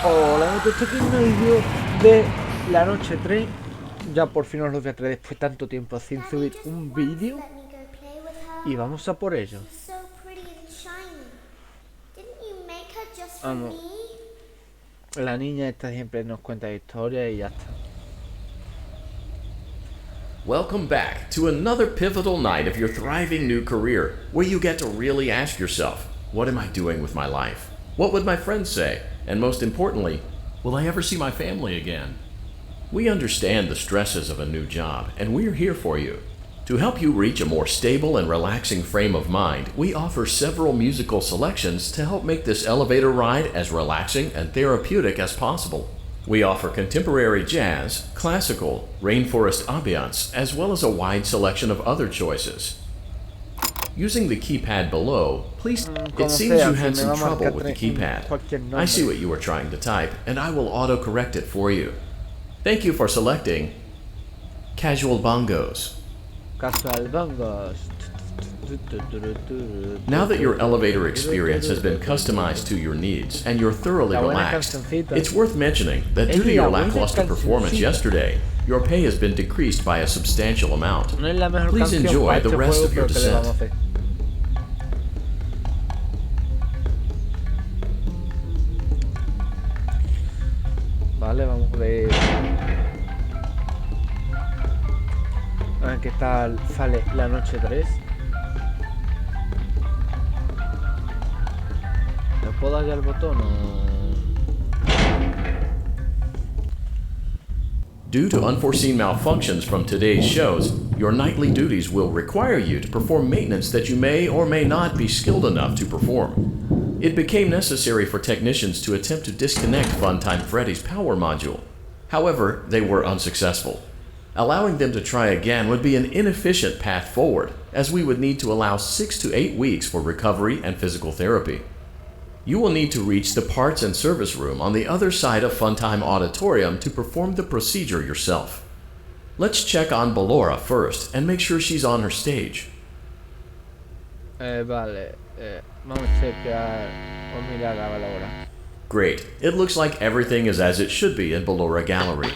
Hola, estoy aquí en el vídeo de la noche 3. Ya por fin os lo voy a traer después de tanto tiempo sin subir un vídeo. Y vamos a por ello. Vamos. La niña esta siempre nos cuenta historias y ya está. Welcome back to another pivotal night of your thriving new career, where you get to really ask yourself, what am I doing with my life? What would my friends say? And most importantly, will I ever see my family again? We understand the stresses of a new job, and we're here for you. To help you reach a more stable and relaxing frame of mind, we offer several musical selections to help make this elevator ride as relaxing and therapeutic as possible. We offer contemporary jazz, classical, rainforest ambiance, as well as a wide selection of other choices. Using the keypad below, please. It seems you had some trouble with the keypad. I see what you were trying to type, and I will autocorrect it for you. Thank you for selecting Casual Bongos. Casual bongos. Now that your elevator experience has been customized to your needs and you're thoroughly relaxed, it's worth mentioning that due to your lackluster performance yesterday, your pay has been decreased by a substantial amount. Please enjoy the rest of your descent. Vale, vamos a ver. A ver qué tal sale la noche 3. ¿Le puedo dar ya el botón o...? Due to unforeseen malfunctions from today's shows, your nightly duties will require you to perform maintenance that you may or may not be skilled enough to perform. It became necessary for technicians to attempt to disconnect Funtime Freddy's power module. However, they were unsuccessful. Allowing them to try again would be an inefficient path forward, as we would need to allow 6 to 8 weeks for recovery and physical therapy. You will need to reach the parts and service room on the other side of Funtime Auditorium to perform the procedure yourself. Let's check on Ballora first and make sure she's on her stage. Vale, vamos a chequear o mirar ahora. Great. It looks like everything is as it should be in Ballora Gallery.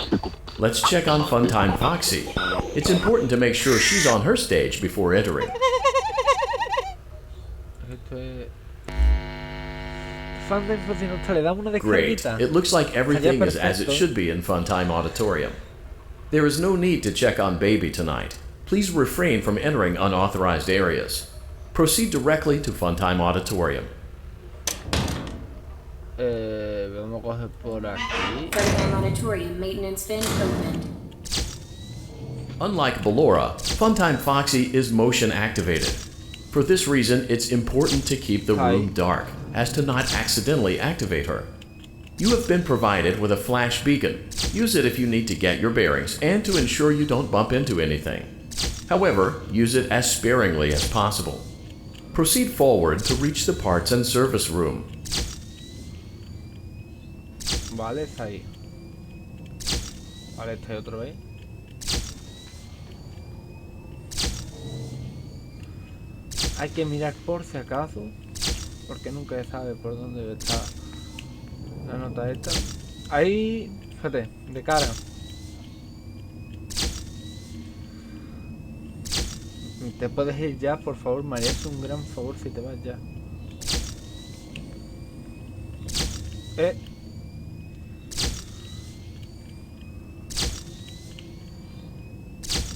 Let's check on Franzfoxi. It's important to make sure she's on her stage before entering. Great. It looks like everything is as it should be in Funtime Auditorium. There is no need to check on Baby tonight. Please refrain from entering unauthorized areas. Proceed directly to Funtime Auditorium. Vamos a coger por aquí. Funtime Auditorium maintenance vent opened. Unlike Ballora, Franzfoxi is motion activated. For this reason, it's important to keep the room dark, as to not accidentally activate her. You have been provided with a flash beacon. Use it if you need to get your bearings and to ensure you don't bump into anything. However, use it as sparingly as possible. Proceed forward to reach the parts and service room. Vale, está ahí. Vale, está ahí otra vez. Hay que mirar por si acaso, porque nunca se sabe por dónde está la nota esta. Ahí, fíjate, de cara. Te puedes ir ya, por favor, me harías un gran favor si te vas ya.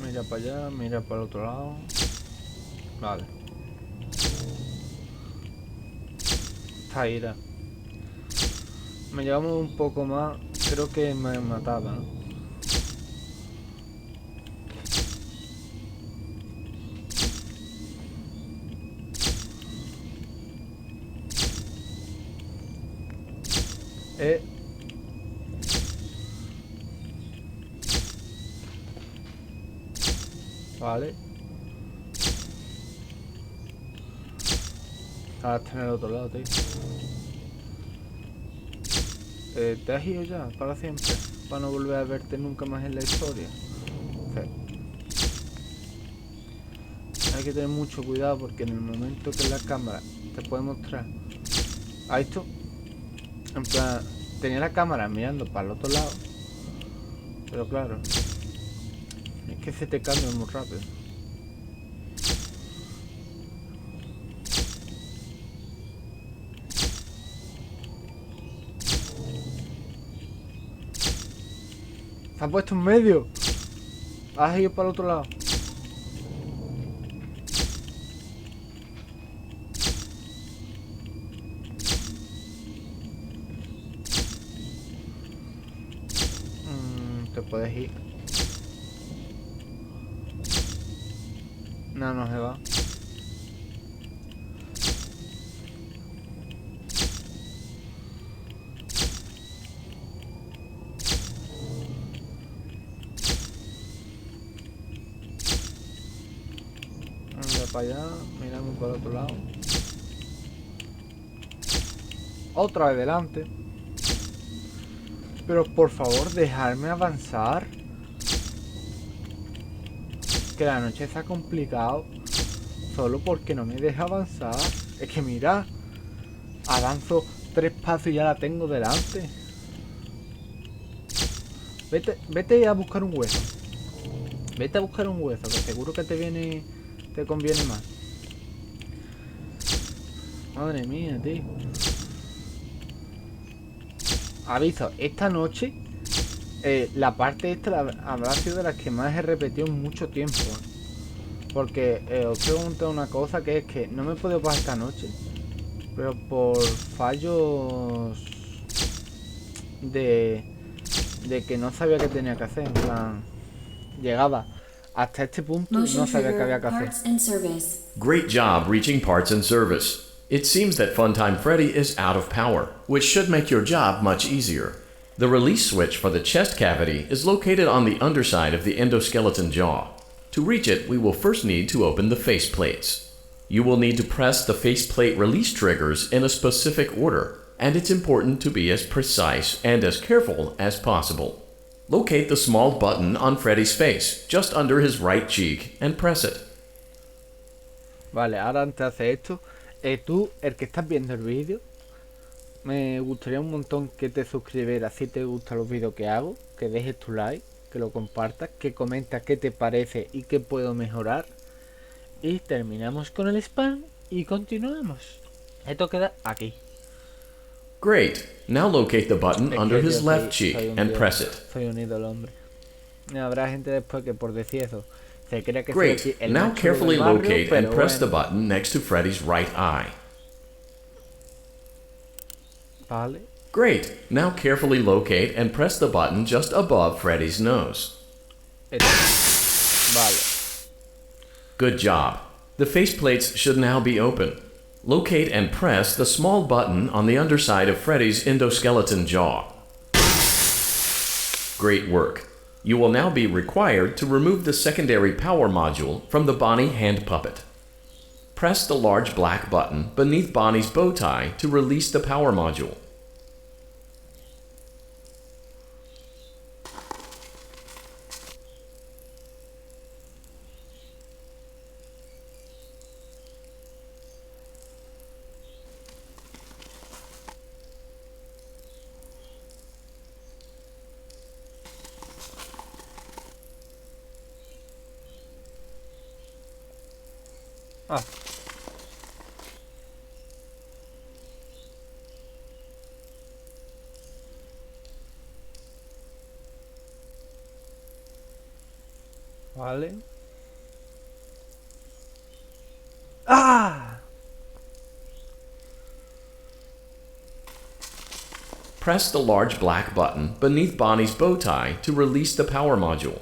Mira para allá, mira para el otro lado. Vale. Esta ira. Me llevamos un poco más. Creo que me mataba, ¿no? Vale. Ahora está en el otro lado, tío. ¿Te has ido ya? Para siempre. Para no volver a verte nunca más en la historia. Okay. Hay que tener mucho cuidado porque en el momento que la cámara te puede mostrar a esto, en plan, tenía la cámara mirando para el otro lado. Pero claro, es que se te cambia muy rápido. Se ha puesto en medio. Has ido para el otro lado. Te puedes ir. No, no se va. Anda para allá, miramos para el otro lado. Otra vez delante. Pero por favor, dejarme avanzar. Que la noche está complicado. Solo porque no me deja avanzar. Es que mira, avanzo 3 pasos y ya la tengo delante. Vete a buscar un hueso. Vete a buscar un hueso, que seguro que te conviene más. Madre mía, tío. Aviso, esta noche la parte esta habrá sido de las que más he repetido en mucho tiempo. Porque os quiero contar una cosa, que es que no me he podido pasar esta noche. Pero por fallos de que no sabía qué tenía que hacer. En plan, llegaba hasta este punto y no sabía qué había que hacer. Great job reaching parts and service. It seems that Funtime Freddy is out of power, which should make your job much easier. The release switch for the chest cavity is located on the underside of the endoskeleton jaw. To reach it, we will first need to open the face plates. You will need to press the faceplate release triggers in a specific order, and it's important to be as precise and as careful as possible. Locate the small button on Freddy's face, just under his right cheek, and press it. Vale, ahora antes de hacer esto, tú, el que estás viendo el vídeo, me gustaría un montón que te suscribieras si te gustan los vídeos que hago, que dejes tu like, que lo compartas, que comentas qué te parece y qué puedo mejorar. Y terminamos con el spam y continuamos. Esto queda aquí. Great. Now locate the button under his left cheek and press it. Soy un ídolo, hombre. Habrá gente después que por decir eso se crea que Great. soy el Now macho carefully del barrio, locate and pero press the bueno. button next to Freddy's right eye. Vale. Great. Now carefully locate and press the button just above Freddy's nose. Vale. Good job. The faceplates should now be open. Locate and press the small button on the underside of Freddy's endoskeleton jaw. Great work. You will now be required to remove the secondary power module from the Bonnie hand puppet. Press the large black button beneath Bonnie's bow tie to release the power module. Ah. Vale. ¡Ah! Press the large black button beneath Bonnie's bow tie to release the power module.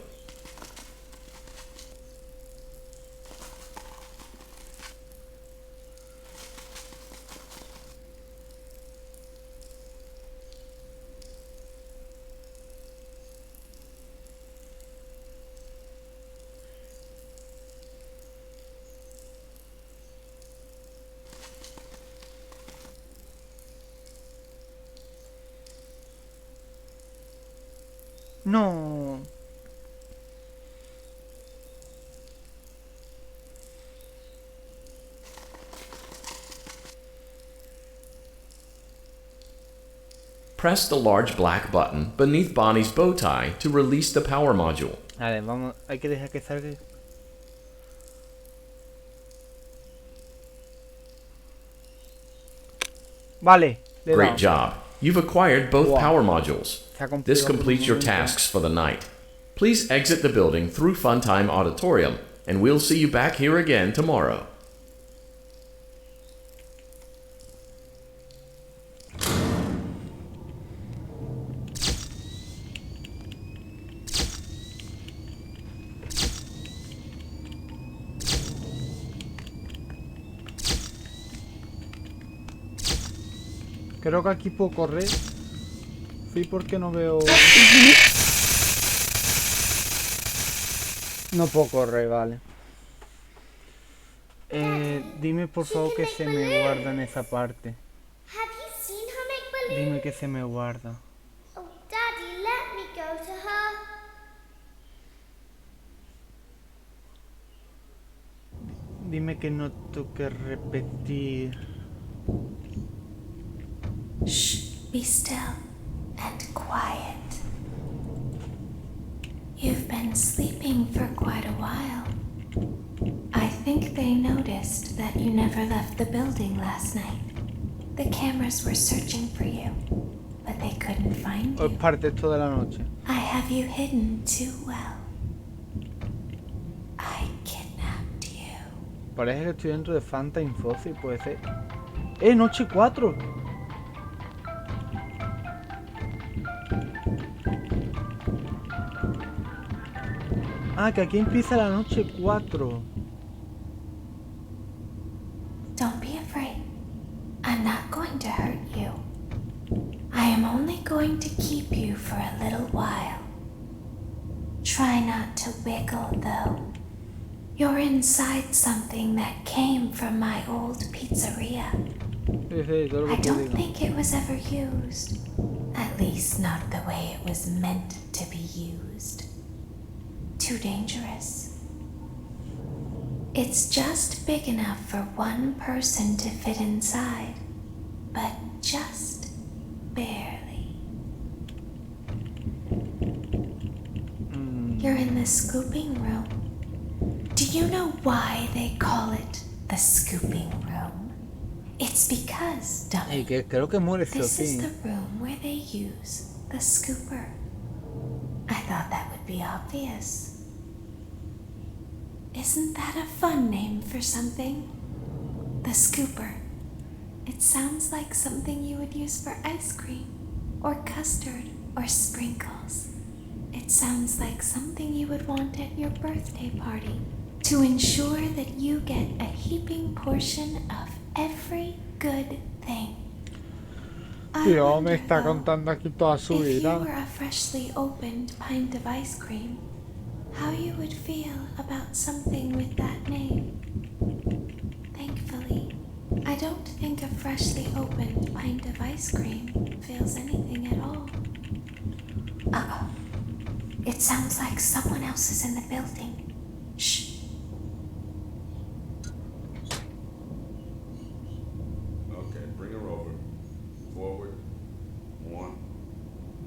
No. press the large black button beneath Bonnie's bow tie to release the power module. Vale, vamos, hay que dejar que salga. Vale, le he Great dado. job. You've acquired both Wow. power modules. Se ha cumplido This por un completes your momento. tasks for the night. Please exit the building through Funtime Auditorium, and we'll see you back here again tomorrow. Creo que aquí puedo correr. Sí, porque no veo... No puedo correr, vale. Dime por favor que se me guarda en esa parte. Have you seen her make balloon? Dime que se me guarda. Oh, Daddy, let me go to her. Dime que no tengo que repetir. Shh, be still and quiet. You've been sleeping for quite a while. I think they noticed that you never left the building last night. The cameras were searching for you, but they couldn't find O es you. parte esto de la noche. I have you hidden too well. I kidnapped you. Parece que estoy dentro de Franzfoxi, puede ser. Noche 4. Ah, que aquí empieza la noche 4. Don't be afraid. I'm not going to hurt you. I am only going to keep you for a little while. Try not to wiggle, though. You're inside something that came from my old pizzeria. Sí, sí, todo lo I que te don't digo. think it was ever used. At least not the way it was meant to be used. Too dangerous. It's just big enough for one person to fit inside, but just barely. You're in the scooping room. Do you know why they call it the scooping room? It's because, dummy, Que creo que muere this is Sophie. the room where they use the scooper. I thought that would be obvious. Isn't that a fun name for something? The scooper. It sounds like something you would use for ice cream, or custard, or sprinkles. It sounds like something you would want at your birthday party to ensure that you get a heaping portion of every good thing. I Tío, wonder, me está though, contando aquí toda su if you vida. were a freshly opened pint of ice cream, how you would feel about something with that name. Thankfully, I don't think a freshly opened pint of ice cream feels anything at all. Uh-oh. It sounds like someone else is in the building. Shh. Okay, bring her over. Forward. One.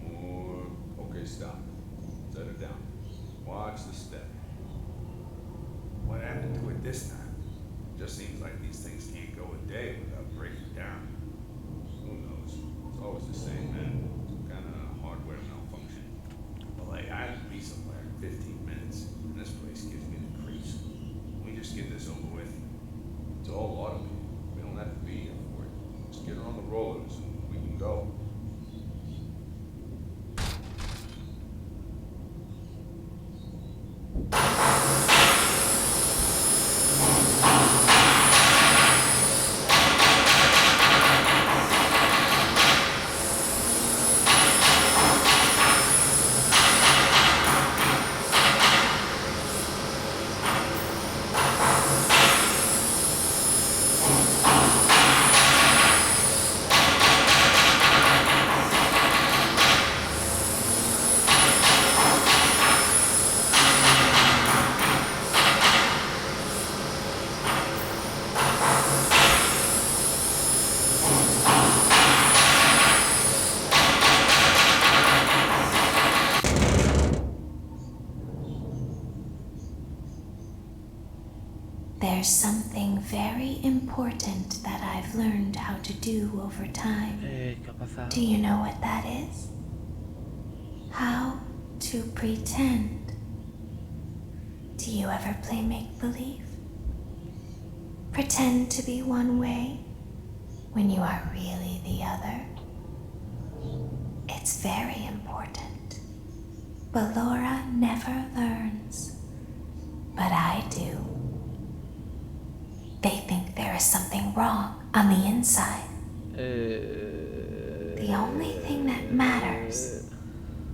More. Okay, stop. Set it down. Watch the step. What happened to it this time? Just seems like these things can't go a day without breaking down. Who knows? It's always the same, man. Some kind of hardware malfunction. Well, hey, I have to be somewhere in 15 minutes, and this place gives me the creeps. We just get this over with. It's all automated. We don't have to be here for it. Just get her on the rollers, and we can go. There's something very important that I've learned how to do over time. ¿Qué ha pasado? Do you know what that is? How to pretend. Do you ever play make-believe? Pretend to be one way when you are really the other. It's very important. But Laura never learns. But I do. They think there is something wrong on the inside. The only thing that matters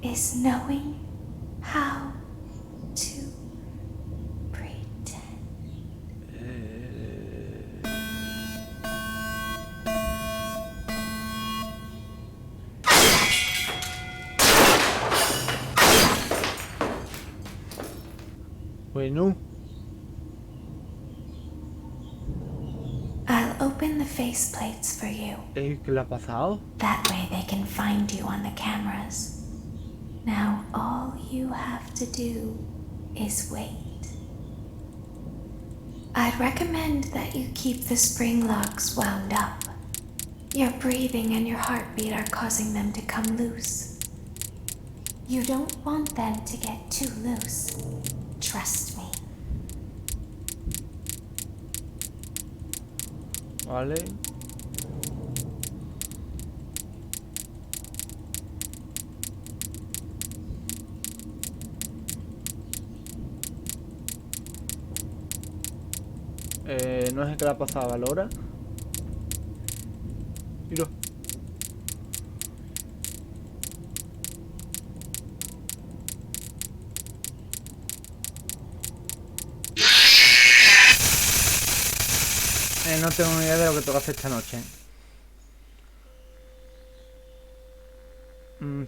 is knowing how to pretend. Bueno, I'll open the faceplates for you. ¿qué le ha pasado? That way they can find you on the cameras. Now all you have to do is wait. I'd recommend that you keep the spring locks wound up. Your breathing and your heartbeat are causing them to come loose. You don't want them to get too loose. Trust me. Vale. No sé qué le ha pasado a Laura. Mira. No tengo ni idea de lo que toca hacer esta noche.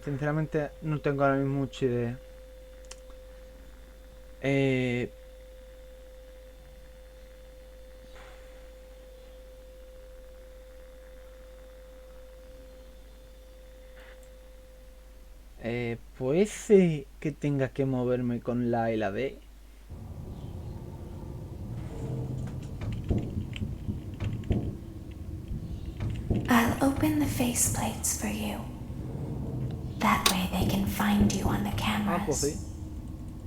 Sinceramente no tengo ahora mismo mucha idea. Puede ser que tenga que moverme con la A y la D. I'll open the faceplates for you. That way they can find you on the Ah, pues sí. cameras.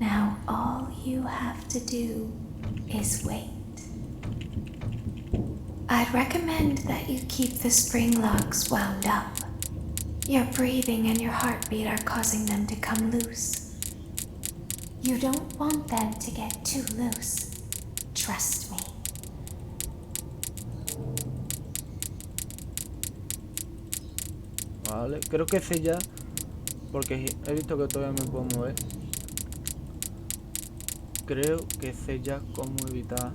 Now all you have to do is wait. I'd recommend that you keep the spring locks wound up. Your breathing and your heartbeat are causing them to come loose. You don't want them to get too loose. Trust me. Vale, creo que sé ya. Porque he visto que todavía me puedo mover. Creo que sé ya cómo evitar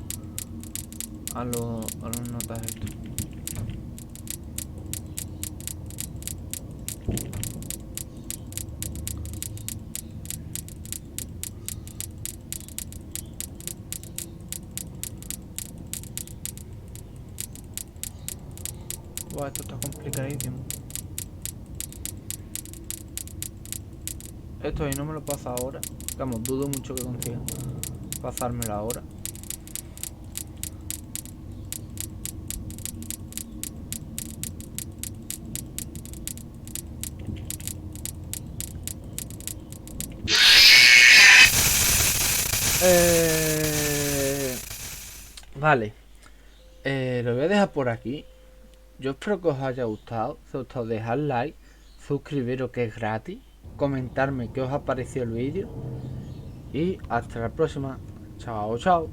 a los notas estos. Buah, esto está complicadísimo. Esto ahí no me lo pasa ahora. Vamos, dudo mucho que consiga pasármelo ahora. Vale. Lo voy a dejar por aquí. Yo espero que os haya gustado. Si os ha gustado, dejad like, suscribiros que es gratis, comentarme qué os ha parecido el vídeo y hasta la próxima. Chao, chao.